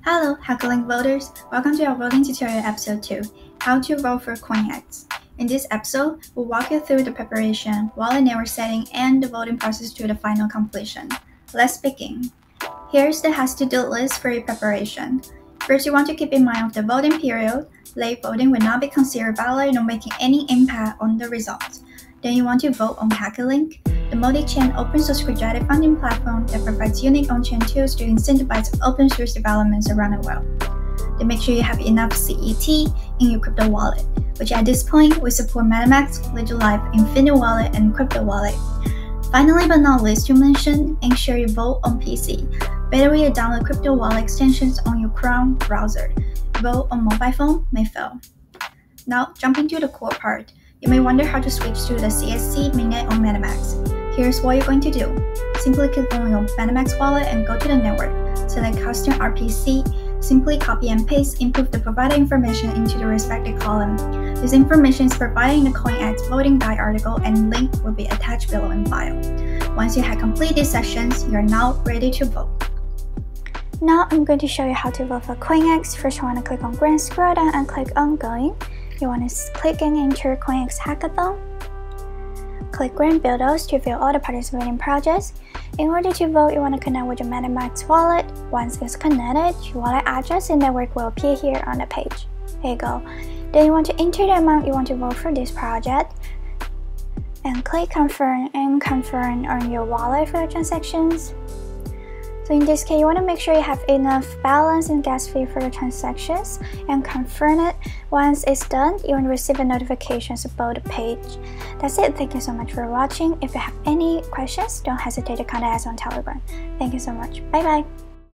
Hello, HackerLink voters! Welcome to our voting tutorial episode 2, How to Vote for CoinEx. In this episode, we'll walk you through the preparation, wallet network setting, and the voting process to the final completion. Let's begin. Here's the has-to-do list for your preparation. First, you want to keep in mind of the voting period. Late voting will not be considered valid nor making any impact on the results. Then you want to vote on HackerLink, the multi-chain open-source project funding platform that provides unique on-chain tools to incentivize open-source developments around the world. Then make sure you have enough CET in your crypto wallet, which at this point we support MetaMask, Ledger Live, Infinite Wallet, and Crypto Wallet. Finally but not least to mention, ensure you vote on PC. Better way to download crypto wallet extensions on your Chrome browser. Vote on mobile phone may fail. Now, jumping to the core part. You may wonder how to switch to the CSC mainnet on MetaMask. Here's what you're going to do. Simply click on your MetaMask wallet and go to the network. Select Custom RPC. Simply copy and paste input the provided information into the respective column. This information is provided in the CoinEx voting guide article and link will be attached below in bio. Once you have completed these sessions, you are now ready to vote. Now I'm going to show you how to vote for CoinEx. First, you want to click on green scroll down and click Ongoing. You want to click and enter CoinEx Hackathon. Click Green Builders to view all the participating projects. In order to vote, you want to connect with your MetaMask wallet. Once it's connected, your wallet address and network will appear here on the page. There you go. Then you want to enter the amount you want to vote for this project. And click Confirm and confirm on your wallet for the transactions. So in this case, you want to make sure you have enough balance and gas fee for the transactions and confirm it. Once it's done, you will receive a notification about the page. That's it. Thank you so much for watching. If you have any questions, don't hesitate to contact us on Telegram. Thank you so much. Bye bye.